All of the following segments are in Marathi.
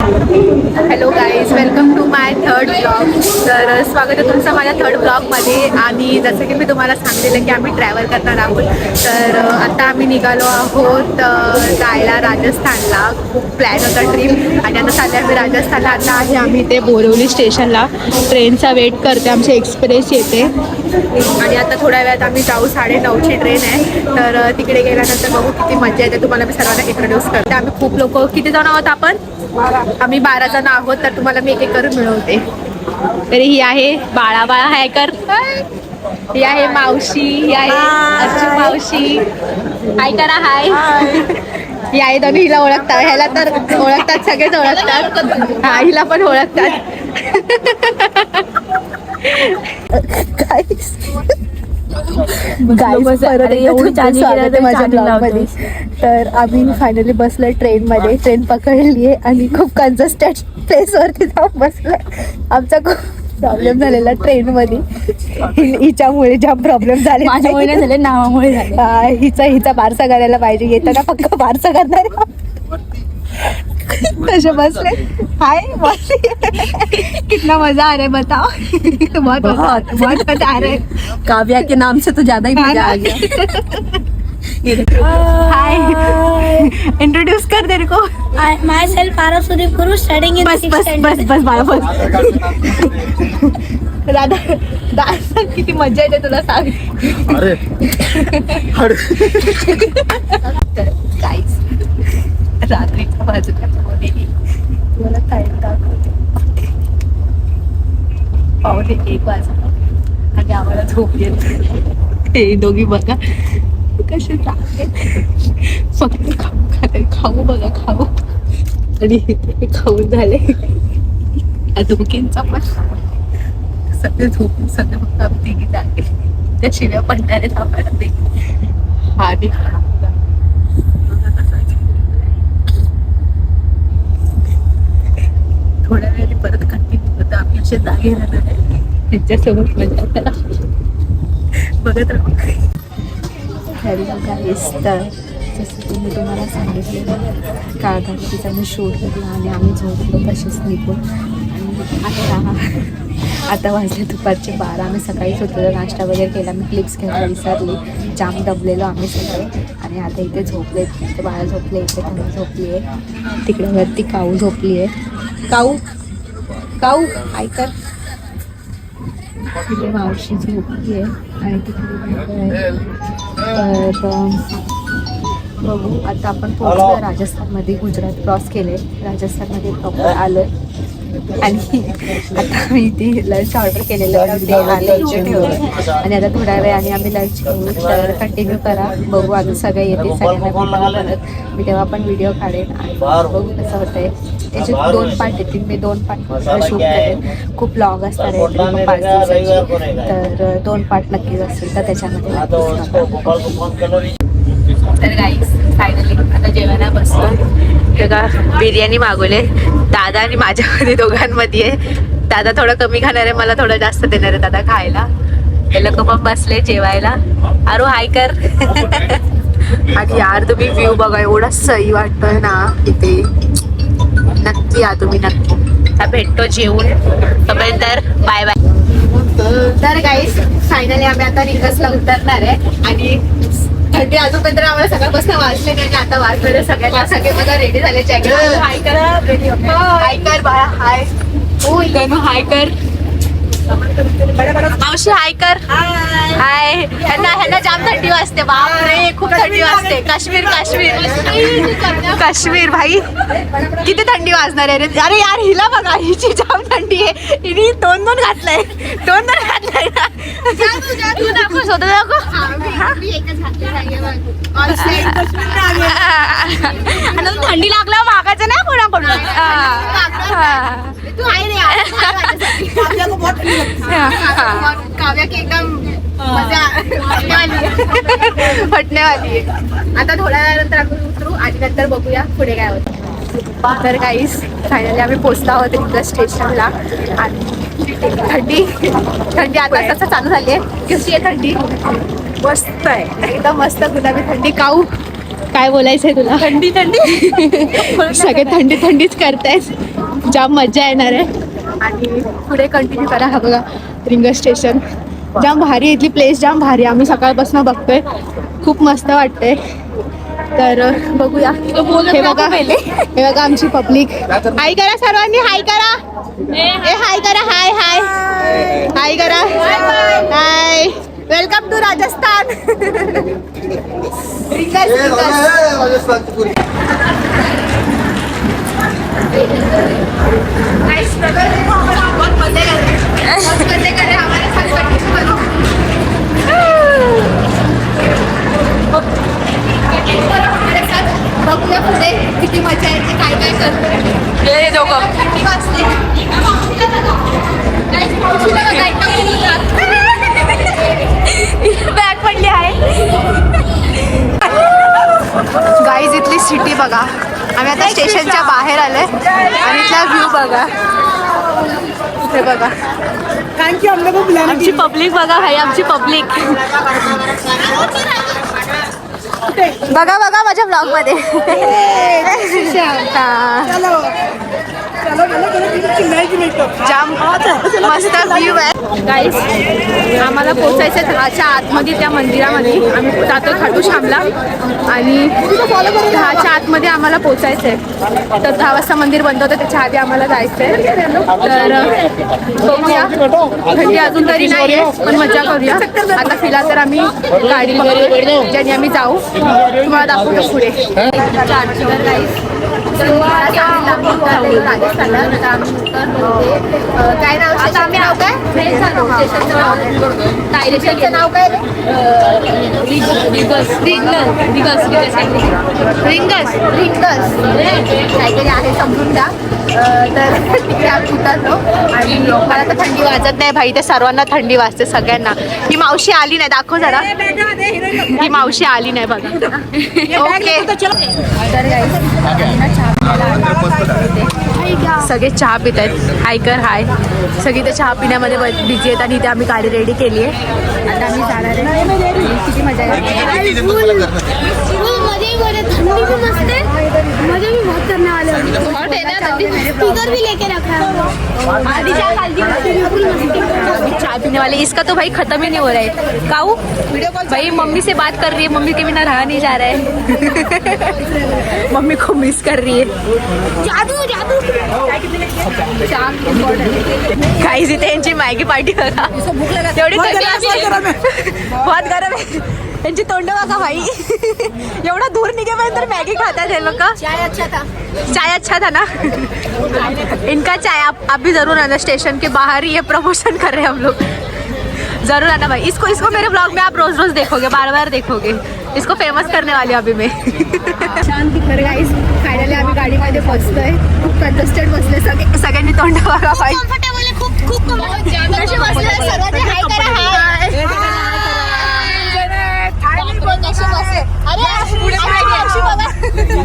Hello guys, welcome to my third blog. तर स्वागत आहे तुमचं माझ्या थर्ड ब्लॉगमध्ये. आणि जसं की मी तुम्हाला सांगितलेलं की आम्ही ट्रॅव्हल करणार आहोत. तर आता आम्ही निघालो आहोत जायला राजस्थानला. खूप प्लॅन होता ट्रिप आणि आता चालले आम्ही राजस्थानला. आता आहे आम्ही ते बोरिवली स्टेशनला ट्रेनचा वेट करते. आमची एक्सप्रेस येते आणि आता थोड्या वेळात आम्ही जाऊ. 9:30ची ट्रेन आहे. तर तिकडे गेल्यानंतर बघू किती मजा येते. तुम्हाला मी सर्वांना इंट्रोड्यूस करते. आम्ही खूप लोक किती जण आहोत आपण? आम्ही 12 जण आहोत. तर तुम्हाला मी एक करून मिळवते. तरी ही आहे बाळा हॅकर, ही आहे मावशी, ही आहे अर्जुन मावशी. हाय करा, हाय. ही आहे दोन्ही. हिला ओळखतात, ह्याला तर ओळखतात, सगळेच ओळखतात. हा, हिला पण ओळखतात. तर आम्ही फायनली बसलोय ट्रेनमध्ये. ट्रेन पकडली आहे आणि खूप कंजस्टेड प्लेसवरती जाऊन बसलोय. आमचा खूप प्रॉब्लेम झालेला ट्रेनमध्ये. हिच्यामुळे जाम प्रॉब्लेम झाले. माझ्यामुळे झाले, नावामुळे झाले. हिचा बारसा करायला पाहिजे. येताना फक्त बारसा करणार. कसे बसले. हाय कितना मजा आ रहा है बताओ. बहुत मजा आ रहा है. काव्या के नाम से तो ज्यादा ही मजा आ गया. हाय, इंट्रोड्यूस कर तेरे को. माय self Aarav Sudeep Guru, studying in बस बाळा बस. दादा किती मजा येते तुला सांग. गाईस, रात्रीच्या बाजूला तुम्हाला टाइम दाखवते. 1:15 वाजता आणि आम्हाला झोप येत. हे दोघी बघा कसे जागे. फक्त खाऊ बघा, खाऊ. आणि खाऊन झाले दोघींचा पण. सगळे झोपून सगळे फक्त आम्ही तिघी जागे. त्या शिव्या पडणारे थांबायला ते. हा थोड्या वेळाने परत कंटिन्यू होतं. आम्ही असे जागे राहणार आहे त्यांच्यासोबत मजा करा. बघत राहू. हॅलो गाईस, तर जसं की मी तुम्हाला सांगितलेलं काळघाटीचा मी शूट केला आणि आम्ही झोपलो तसेच निघून. आणि आता वाजले दुपारचे 12. आम्ही सकाळीच होतो, नाश्ता वगैरे केला. मी क्लिप्स घ्यायला विसरली. जाम दबलेलो आम्ही सगळे. आणि आता इथे झोपले. इथे बाळा झोपले, इथे थंडी झोपली आहे. तिकडे वरती काऊ झोपली आहे. काऊ ऐकर. तिथे मावशी झोपली आहे आणि तिकडे तर बघू. आता आपण पोहोचलो राजस्थानमध्ये. गुजरात क्रॉस केले, राजस्थानमध्ये प्रॉपर आलो आणि आता आम्ही इथे लंच ऑर्डर केलेलं ते आले इथे ठेवलं. आणि आता थोड्या वेळाने आम्ही लंच घेऊ. तर कंटिन्यू करा. बघू अजून सगळे येते, सगळ्यांना परत मी तेव्हा पण व्हिडिओ काढेन आणि बघू कसं होतंय. त्याचे 2 पार्ट येतील. मी 2 पार्ट शूट करेन. खूप लॉंग असणार आहे, 5 दिवसाची. तर 2 पार्ट नक्कीच असतील, तर त्याच्यामध्ये तर गाईस फायनली आता जेवायला बसलो. बघा बिर्याणी मागवले दादा आणि माझ्यामध्ये दोघांमध्ये. दादा थोडं कमी खाणार आहे, मला थोडं जास्त देणार आहे दादा खायला. हे लोक मग बसले जेवायला. अरे हाय कर. आणि यार तुम्ही व्ह्यू बघा, एवढा सही वाटतोय ना इथे. नक्की या तुम्ही, नक्की. आता भेटतो जेवून. तोपर्यंत बाय बाय. तर गाईस फायनली आम्ही आता रिंगसला उतरणार आहे आणि थंडी अजूनपर्यंत आम्हाला सकाळपासून वाजले नाही. आता वाजलेले सगळ्यांना. सगळे बघा रेडी झाले. जॅकेट हाय करा, हाय कर बाळा, हाय. हो इकडनं हाय कर. मावशी हाय कर, हाय. ह्यांना जाम थंडी वाजते. बापरे खूप थंडी वाजते. काश्मीर भाई किती थंडी वाजणार आहे रे. अरे यार हिला बघा, हिची जाम थंडी आहे. हिने 2 घातलंय. 2 घातलंय. तू दाखव, स्वतः दाखव. थंडी लागल्यावर मागायचं नाही कोणाकडून. काव्या की एकदम फटणे वाली आहे. आता थोड्या वेळानंतर आपण उतरू आणि नंतर बघूया पुढे काय होतं. तर गाईस फायनली आम्ही पोहोचलो आहोत रिंग स्टेशनला. आणि थंडी आता चालू झाली आहे. कशी आहे थंडी? मस्त आहे, एकदम मस्त गुलाबी थंडी. काऊ काय बोलायचंय तुला? थंडी थंडी सगळे थंडी थंडीच करतायत. जाम मजा येणार आहे. आणि पुढे कंटिन्यू करा. हा बघा रिंग स्टेशन जाम भारी आहे. इथली प्लेस जाम भारी आहे. आम्ही सकाळपासून बघतोय. खूप मस्त वाटतंय. तर बघूया. हे बघा आमची पब्लिक. हाय करा सर्वांनी. हाय करा. हाय करा. हाय हाय हाय करा. हाय. Welcome to Rajasthan. बघूया पुढे किती मजा येते. काय काय करतोय दोघं. थंडी वाजते. बॅग पडली आहे. गाईज इथली सिटी बघा. आम्ही आता स्टेशनच्या बाहेर आलोय आणि इथला व्ह्यू बघा. हे बघा आमची पब्लिक बघा. भाई आमची पब्लिक बघा बघा माझ्या ब्लॉग मध्ये. जाम मस्त व्ह्यू आहे गाईस. आम्हाला पोचायचं 10च्या आतमध्ये त्या मंदिरामध्ये. आम्ही जातो खाटू श्यामला आणि 10च्या आतमध्ये आम्हाला पोचायचं आहे. तर 10 वाजता मंदिर बंद होतं. त्याच्या आधी आम्हाला जायचं आहे. तर बघूया. थंडी अजून तरी नाही आहे पण मजा करूया. आता फिलहाल तर आम्ही गाडी बघतो ज्याने आम्ही जाऊ. तुम्हाला दाखवतो पुढे. काय नाव? आता आम्ही नाव काय? स्टेशनचं नाव काय? रिंगस काहीतरी आहे समजून द्या. तर तिकडे आम्ही उतरलो आणि मला तर थंडी वाजत नाही भाई. ते सर्वांना थंडी वाजते सगळ्यांना. ही मावशी आली नाही. दाखव जरा. ही मावशी आली नाही बघा. ओके सगळे चहा पित आहेत. हायकर हाय. सगळी ते चहा पिण्यामध्ये बिझी आहेत आणि इथे आम्ही गाडी रेडी केली आहे. आता आम्ही जाणार आहे. किती मजा येते. मजे भी बहुत करने वाले स्पीकर भी लेके रखा है. चाय पीने वाले. इसका तो भाई खत्म ही नहीं हो रहा है. काऊ भाई मम्मी से बात कर रही है. मम्मी के बिना रहा नहीं जा रहा है. मम्मी को मिस कर रही है. जादू जादू काहीच इथे यांची मॅगी पार्टी बघा. तेवढी बहुत गरम है. त्यांची तोंड बघा भाई. एवढा दूर निघेपर्यंत मॅगी खातात हे लोक. चाय अच्छा था ना. इनका चाय आप भी जरूर आना. स्टेशन के बाहर ही ये प्रमोशन कर रहे हैं हम लोग. जरूर आना भाई. इसको मेरे ब्लॉग में आप रोज रोज देखोगे. बार बार देखोगे. इसको फेमस करने वाली अभी मैं. तर गाईस फायनली आम्ही गाडीमध्ये पोहोचतोय. खूप कंजस्टेड बसले सगळ्यांनी तोंड बघा भाई. कम्फर्टेबल आहे. खूप कसे बसले सर्वांनी. हाय करा. हाय कसे बसले. अरे बघा.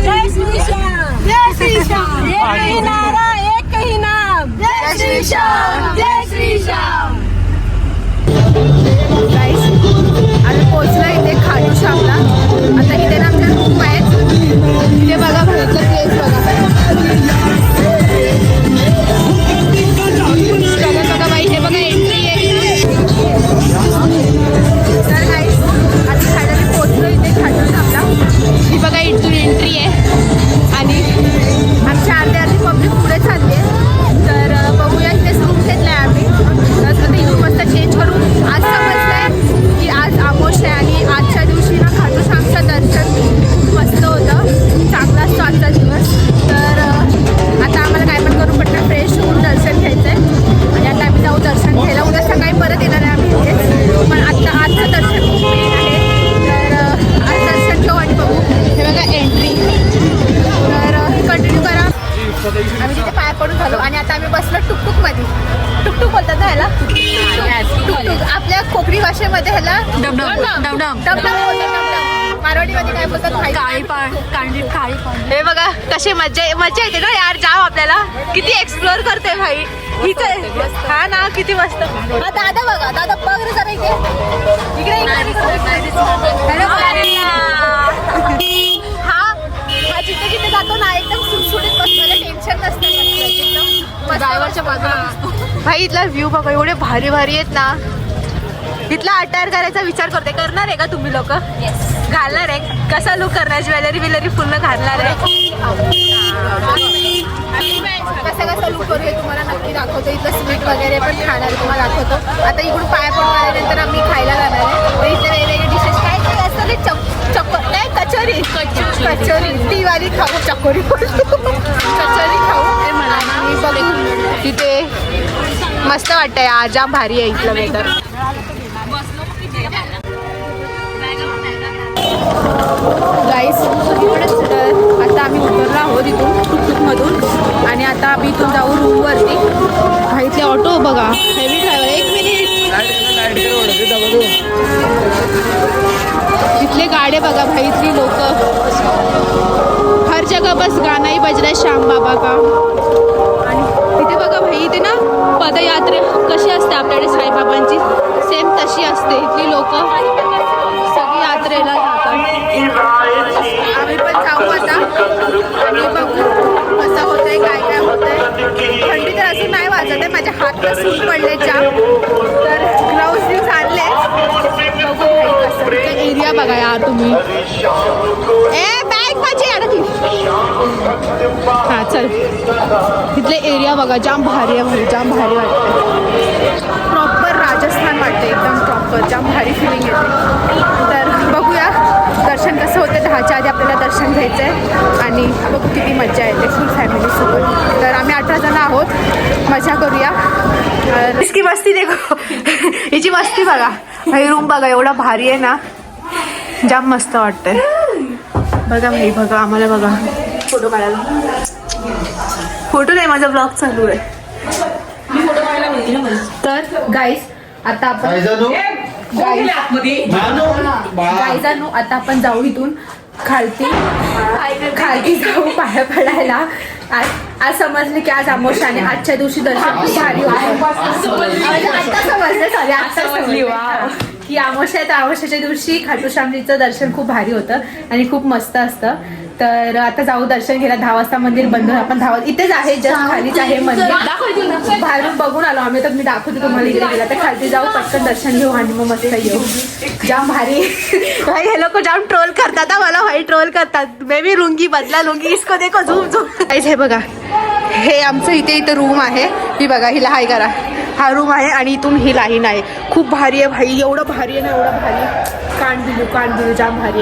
जय श्री श्याम. जय श्री श्याम. एकही नारा एकही नाम. जय श्री श्याम. जय श्री श्याम. गाईस आम्ही पोहोचलो इथे खाटू श्यामला. आता इथे ना आमच्या रूम आहेत. इथे बघा बाहेरचं प्लेस बघा बाई. हे बघा एंट्री आहे. तर गाईस आम्ही फायनली पोहोचलो इथे खाटू श्यामला. ही बघा इथून एंट्री आहे आणि आमच्या अर्धी पब्लिक पुढे चालली आहे. तर बघूया. इथेच रूम घेतला आहे आम्ही. तर इथून मस्त चेंज करून आज समजलंय की आज आमोश आहे आणि आजच्या दिवशी ना खाटू श्यामचं दर्शन मस्त होतं. चांगला असतो आजचा दिवस. तर आता आम्हाला काय पण करून पटकन फ्रेश होऊन दर्शन घ्यायचं आहे आणि आता आम्ही जाऊ दर्शन घ्यायला. उद्या सकाळी परत येणार आहे आम्ही इथेच. पण आजचं दर्शन खूप मेन आहे. तर आज दर्शन घेऊ आणि बघू. हे बघा एंट्री. तर कंटिन्यू करा. आम्ही तिथे पाय पडून झालो आणि आता आम्ही बसलो टुकटुकमध्ये. टुकटुक बोलतात ना ह्याला. टुकटुक आपल्या कोकणी भाषेमध्ये ह्याला डमडम. मारवाडीमध्ये काय बोलतात? हे बघा कशी मजा येते ना यार. जाम आपल्याला. किती एक्सप्लोर करते भाई. हीच हा ना. किती मस्त. हा दादा बघा. दादा बघ रे जरा इकडे. तिथे जातो ना एकदम सुटसुटीत बसलेलं टेन्शन नसतं एकदम ड्रायव्हरच्या बाजूला भाई इथला व्ह्यू बघा एवढे भारी भारी आहेत ना. इथला अटायर करायचा विचार करते. करणार आहे का तुम्ही लोक? घालणार आहे? कसा लुक करणार? ज्वेलरी विलरी पूर्ण घालणार आहे? कसं कसं लुक करू हे तुम्हाला नक्की दाखवतो. इथलं स्वीट वगैरे पण खाणार तुम्हाला दाखवतो. आता इकडून पाया पडून आल्यानंतर आम्ही खायला जाणार आहे. तर इथे वेगवेगळे डिशेस काय काय असतं ते चक्कर नाही कचोरी कचोरी ती वाली खाऊ चकोरी कचोरी खाऊ आणि बघू तिथे मस्त वाटतंय. जाम भारी आहे इथलं वेदर. गाईस आता आम्ही उतरलो आहोत इथून टुकटुकमधून आणि आता आम्ही इथून जाऊ रूमवरती. इथले ऑटो बघा हेवी ड्रायव्हर. 1 मिनिट. इथले गाडे बघा भाई. इथली लोक हर जगह बस गाना ही बज रहा है श्याम बाबा का. आणि तिथे बघा भाई इथे ना पदयात्रा कशी असते आपल्याकडे साईबाबांची सेम तशी असते. इथली लोक सगळी यात्रेला जातात. आम्ही पण जाऊ आता आणि बघू कसं होतंय काय काय होतंय. थंडी तर अजून नाही वाजत आहे. माझ्या हातला सूट पडले जाम. तर ग्लाउज यूज आणले. बघू भाई कसं एरिया बघा यार तुम्ही. बॅग माझी अडकली. हां चल इथले एरिया बघा जाम भारी आहे भाई. जाम भारी वाटतं. प्रॉपर राजस्थान वाटते एकदम प्रॉपर. जाम भारी फिलिंग येते. तर बघूया दर्शन कसं होतं. 10च्या आधी आपल्याला दर्शन घ्यायचं आहे आणि बघू किती मजा येते फुल फॅमिलीसोबत. तर आम्ही 18 जण आहोत. मजा करूया. इसकी मस्ती देखो. हिची मस्ती बघा. भाई रूम बघा एवढा भारी आहे ना. जाम मस्त वाटतंय. बघा भाई बघा आम्हाला बघा फोटो काढायला. फोटो नाही माझा ब्लॉग चालू आहे. तर गाईस आता आपण गाईजानू आता आपण जाऊ इथून खालती जाऊ पाया पडायला. आज समजले की आज अमावस्याने आजच्या दिवशी दर्शन खूप भारी होतं. आता समजले सॉरी आता समजली की अमावस्याच्या दिवशी खाटू श्यामजीचं दर्शन खूप भारी होतं आणि खूप मस्त असतं. तर आता जाऊ दर्शन घ्यायला. 10 वाजता मंदिर बंद. आपण 10 वाजता इथेच आहे जस्ट खालीच आहे मंदिर. बाहेरून बघून आलो आम्ही. तर मी दाखवते तुम्हाला इकडे गेला तर खालती जाऊ पटकन दर्शन घेऊ आणि मग मस्त येऊ. जाम भारी. भाई हे लोक जाम ट्रोल करतात. मला भाई ट्रोल करतात. बेबी लुंगी बदला लुंगी इसको देखो झूम झूम. हे बघा हे आमचं इथे रूम आहे. ही बघा हिला हाय करा. हा रूम आहे आणि इथून ही लाईन आहे. खूप भारी आहे भाई. एवढं भारी आहे ना एवढं भारी. कान दिलू जाम भारी.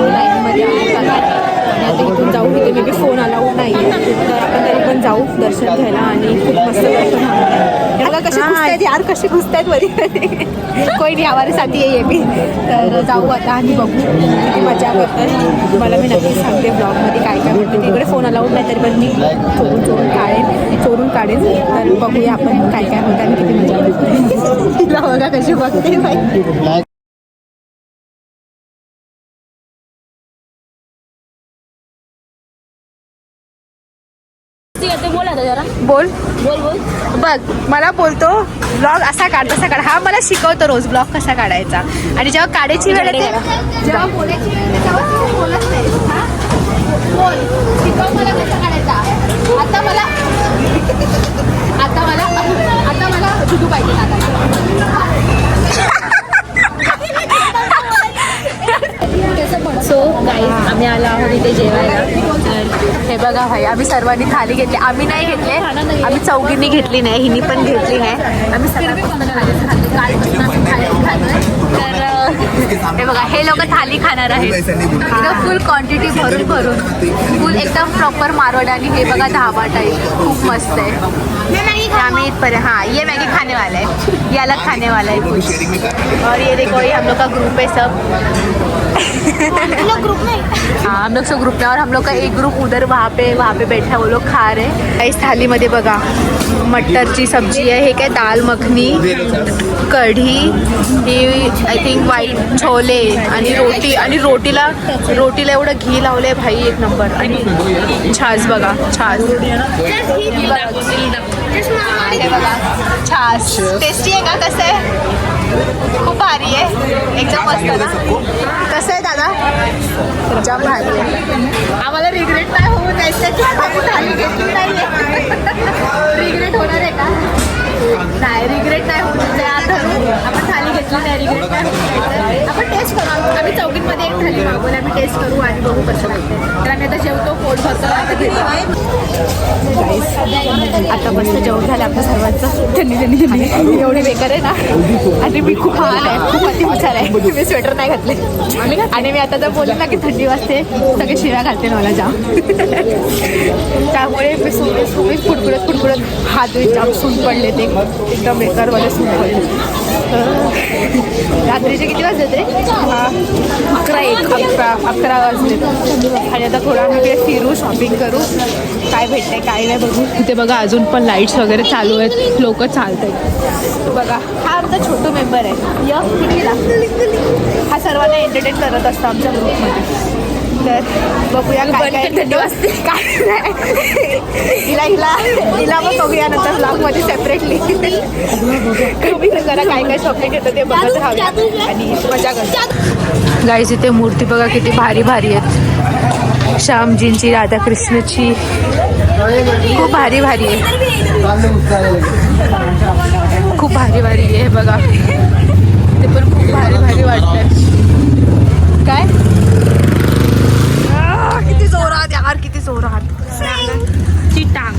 लाईनमध्ये आणि आता इथून जाऊ. इथे मे बी फोन अलाउड नाही आहे तर आपण तरी पण जाऊ दर्शन घ्यायला आणि खूप मस्त दर्शन होणार. कसे घुसतायत यार कसे घुसतायत वरी. कोई नाही हमारे साथी ये भी. तर जाऊ आता आणि बघू किती मजा करतात. तुम्हाला मी नक्की सांगते ब्लॉगमध्ये काय काय म्हणते. तिकडे फोन अलाउड नाही तरी पण मी चोरून काढेन. तर बघूया आपण काय काय होतं आणि किती मजा करते. बघा कशी बघते बाई. बोल बघ मला बोलतो ब्लॉग असा काढ तसा काढ. हा मला शिकवतो रोज ब्लॉग कसा काढायचा. आणि जेव्हा काढायची वेळ येते जेव्हा बोलायची वेळ येते तेव्हा तू बोलत नाही. बोल शिकव मला कसा काढायचा. आता मला दुधू पाहिजे. सो गाईज आम्ही आलो आहोत इथे जेवायला. हे बघा भाई आम्ही सर्वांनी थाली घेतली. आम्ही नाही घेतले. आम्ही चौघींनी घेतली नाही. हिनी पण घेतली नाही. आम्ही सगळ्यांपासून कालपासून आम्ही थाली खातोय. तर हे बघा हे लोक थाली खाणार आहेत. एकदम फुल क्वांटिटी भरून फुल एकदम प्रॉपर मारवाड. आणि हे बघा धाबा टाईप खूप मस्त आहे. हमें पर हाँ ये मैगी खाने वाला है, ये अलग खाने वाला है कुछ। और ये देखो ये हम लोग का ग्रुप है सब। ग्रुप में हाँ हम लोग सब ग्रुप में, और हम लोग का एक ग्रुप उधर वहाँ पे बैठा है, वो लोग खा रहे हैं। इस थाली मध्ये बघा मटरची सब्जी आहे, हे काय दाल मखनी, कढी, हे आय थिंक व्हाईट छोले आणि रोटी, आणि रोटीला एवढं घी लावलंय भाई एक नंबर, आणि छास बघा छास, हे बघा छास टेस्टी आहे का, कसं आहे, खूप भारी आहे एकदम मस्त ना, कसं आहे दादा, जाम भारी आहे. आम्हाला रिग्रेट नाही होऊ द्यायचं की आपण थाली घेतली नाही, रिग्रेट होणार आहे का, नाही रिग्रेट नाही होऊ द्यायचं, आता आपण थाली घेतली नाही, रिग्रेट नाही होऊ द्यायचं, आपण टेस्ट करू, आम्ही चौकीमध्ये एक थाली मागवली, आम्ही टेस्ट करू आणि बघू कसं लागतं. तर आम्ही आता जेवतो, पोट भरतो, आता घेतो. आता मस्त जेवण झालं आपलं सर्वांचं, थंडी एवढी बेकार आहे ना, आणि मी खूप हाल आहे, खूप अति हुशार आहे, मी स्वेटर नाही घातले, आणि मी आता जर बोलले ना की थंडी वाजते, सगळे शिव्या घालते मला जाम. त्यामुळे मी सुमीच फुडफुडत हात जाम सून पडले, ते एकदम बेकारवाले सून पडले. रात्रीचे किती वाजले ते 11 वाजले, आणि आता थोडा आम्ही इकडे फिरू, शॉपिंग करू, काय भेटतंय काय नाही बघू. तिथे बघा अजून पण लाईट्स वगैरे चालू आहेत, लोक चालत आहेत बघा. हा आमचा छोटू मेंबर आहे, हा सर्वांना एंटरटेन करत असतो आमच्या ग्रुपमध्ये. तर बघूया काय काय थंडी वाजते काय नाही, हिला मग बघूया नंतर ब्लॉगमध्ये सेपरेटली. तुम्ही जरा काय काय शॉपिंग घेतं ते बघत राहूया आणि मजा करतो. गाईज इथे मूर्ती बघा किती भारी भारी आहेत, श्यामजींची, राधाकृष्णाची, खूप भारी भारी आहे, खूप भारी भारी आहे बघा, ते पण खूप भारी भारी वाटतंय. काय किती जोरात यार, किती जोरात ची टांग,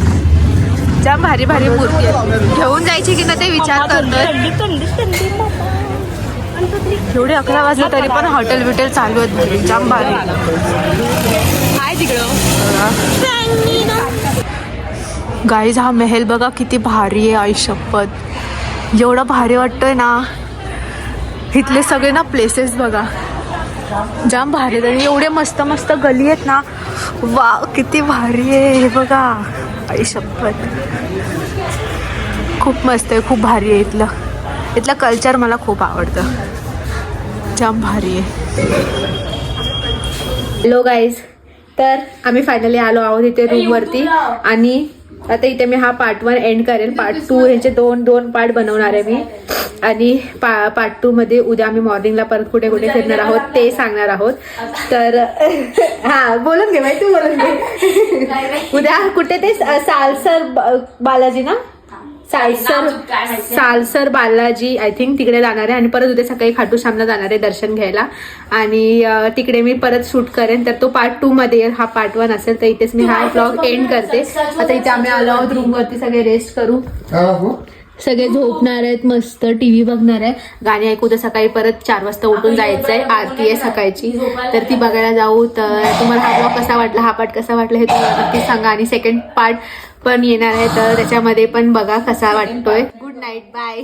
जाम भारी भारी मूर्ती आहे. घेऊन जायची की ना ते विचार करतोय. एवढे 11 वाजले तरी पण हॉटेल बिटेल चालू आहेत, जाम भारी. काय तिकडं गाईज हा महल बघा किती भारी आहे, आई शपथ एवढं भारी वाटतंय ना. इथले सगळे ना प्लेसेस बघा जाम भारी आहेत, आणि एवढे मस्त मस्त गली आहेत ना, वा किती भारी आहे हे बघा, आई शपथ खूप मस्त आहे, खूप भारी आहे. इथलं कल्चर मला खूप आवडतं, जाम भारी आहे. हॅलो गाईज, तर आम्ही फायनली आलो आहोत इथे रूमवरती, आणि आता इथे मी हा पार्ट 1 एंड करेल, पार्ट 2 ह्याचे दोन पार्ट बनवणार आहे मी, आणि पार्ट 2 मध्ये उद्या आम्ही मॉर्निंगला परत कुठे कुठे फिरणार आहोत ते सांगणार आहोत. तर हा बोलून घे बाई, तू बोलून घे. उद्या कुठे ते सालसर बालाजी ना, सालसर बालाजी आय थिंक तिकडे जाणार आहे, आणि परत उद्या सकाळी खाटू श्यामला जाणार आहे दर्शन घ्यायला, आणि तिकडे मी परत शूट करेन. तर तो पार्ट 2 मध्ये, हा पार्ट 1 असेल. तर इथेच मी हा ब्लॉग एंड करते. आता इथे आम्ही आलो आहोत रूमवरती, सगळे रेस्ट करू, सगळे झोपणार आहेत, मस्त टीव्ही बघणार आहे, गाणी ऐकू. तर सकाळी परत 4 वाजता उठून जायचं आहे, आरती आहे सकाळची, तर ती बघायला जाऊ. तर तुम्हाला हा ब्लॉग कसा वाटला, हा पार्ट कसा वाटला हे तुम्हाला नक्की सांगा, आणि सेकंड पार्ट पण येणार आहे, तर त्याच्यामध्ये पण बघा कसा वाटतोय. Good night, bye.